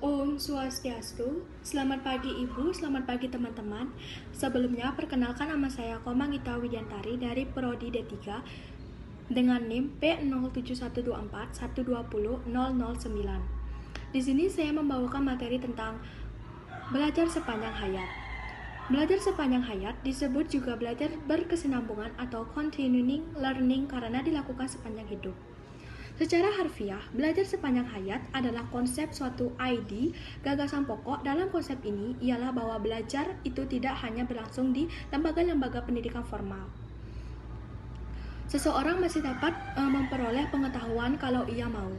Om Swastiastu, selamat pagi Ibu, selamat pagi teman-teman. Sebelumnya, perkenalkan nama saya Komang Gita Widiantari dari Prodi D3 dengan NIM P07124120009. Di sini saya membawakan materi tentang belajar sepanjang hayat. Belajar sepanjang hayat disebut juga belajar berkesinambungan atau continuing learning karena dilakukan sepanjang hidup. Secara harfiah, belajar sepanjang hayat adalah konsep suatu ID. Gagasan pokok dalam konsep ini ialah bahwa belajar itu tidak hanya berlangsung di lembaga-lembaga pendidikan formal. Seseorang masih dapat memperoleh pengetahuan kalau ia mau,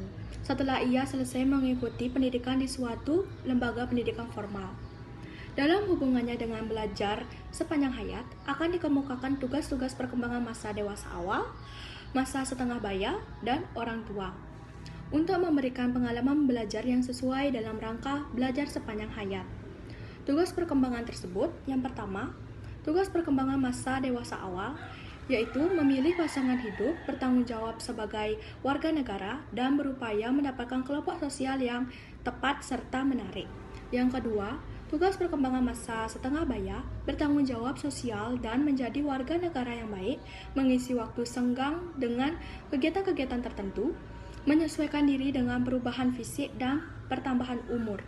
setelah ia selesai mengikuti pendidikan di suatu lembaga pendidikan formal. Dalam hubungannya dengan belajar sepanjang hayat, akan dikemukakan tugas-tugas perkembangan masa dewasa awal, masa setengah baya, dan orang tua untuk memberikan pengalaman belajar yang sesuai dalam rangka belajar sepanjang hayat. Tugas perkembangan tersebut, yang pertama, tugas perkembangan masa dewasa awal, yaitu memilih pasangan hidup, bertanggung jawab sebagai warga negara, dan berupaya mendapatkan kelompok sosial yang tepat serta menarik. Yang kedua, tugas perkembangan masa setengah baya, bertanggung jawab sosial dan menjadi warga negara yang baik, mengisi waktu senggang dengan kegiatan-kegiatan tertentu, menyesuaikan diri dengan perubahan fisik dan pertambahan umur.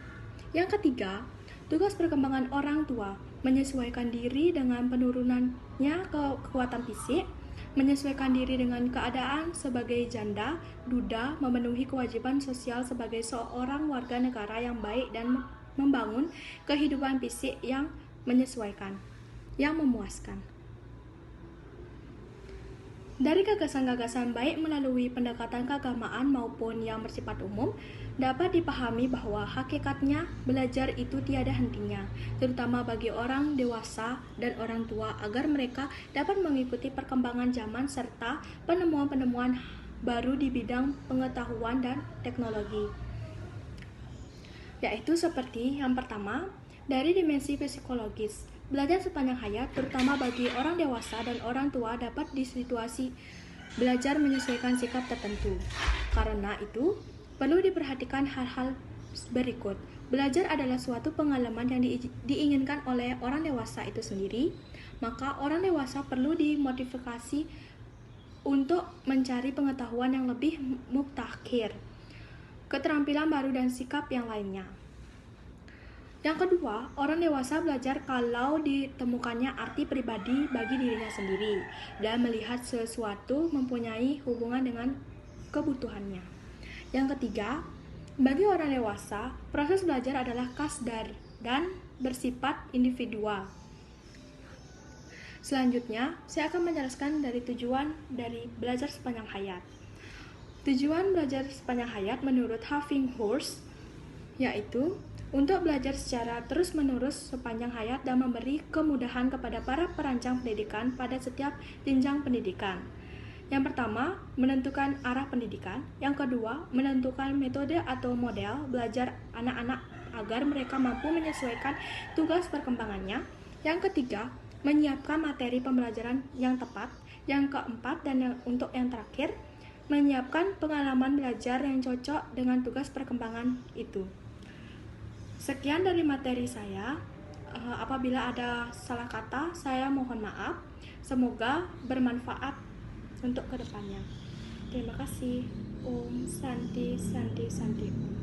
Yang ketiga, tugas perkembangan orang tua, menyesuaikan diri dengan penurunannya kekuatan fisik, menyesuaikan diri dengan keadaan sebagai janda, duda, memenuhi kewajiban sosial sebagai seorang warga negara yang baik dan membangun kehidupan fisik yang menyesuaikan, yang memuaskan. Dari gagasan-gagasan baik melalui pendekatan keagamaan maupun yang bersifat umum, dapat dipahami bahwa hakikatnya belajar itu tiada hentinya, terutama bagi orang dewasa dan orang tua agar mereka dapat mengikuti perkembangan zaman serta penemuan-penemuan baru di bidang pengetahuan dan teknologi. Yaitu seperti yang pertama, dari dimensi psikologis. Belajar sepanjang hayat, terutama bagi orang dewasa dan orang tua dapat di situasi belajar menyesuaikan sikap tertentu. Karena itu, perlu diperhatikan hal-hal berikut. Belajar adalah suatu pengalaman yang diinginkan oleh orang dewasa itu sendiri, maka orang dewasa perlu dimotivasi untuk mencari pengetahuan yang lebih mubtakhir, keterampilan baru dan sikap yang lainnya. Yang kedua, orang dewasa belajar kalau ditemukannya arti pribadi bagi dirinya sendiri dan melihat sesuatu mempunyai hubungan dengan kebutuhannya. Yang ketiga, bagi orang dewasa, proses belajar adalah khas dan bersifat individual. Selanjutnya, saya akan menjelaskan dari tujuan dari belajar sepanjang hayat. Tujuan belajar sepanjang hayat menurut Huffington yaitu untuk belajar secara terus-menerus sepanjang hayat dan memberi kemudahan kepada para perancang pendidikan pada setiap jenjang pendidikan. Yang pertama, menentukan arah pendidikan. Yang kedua, menentukan metode atau model belajar anak-anak agar mereka mampu menyesuaikan tugas perkembangannya. Yang ketiga, menyiapkan materi pembelajaran yang tepat. Yang keempat dan untuk yang terakhir, menyiapkan pengalaman belajar yang cocok dengan tugas perkembangan itu. Sekian dari materi saya. Apabila ada salah kata, saya mohon maaf. Semoga bermanfaat untuk kedepannya. Terima kasih. Om Santi Santi Santi.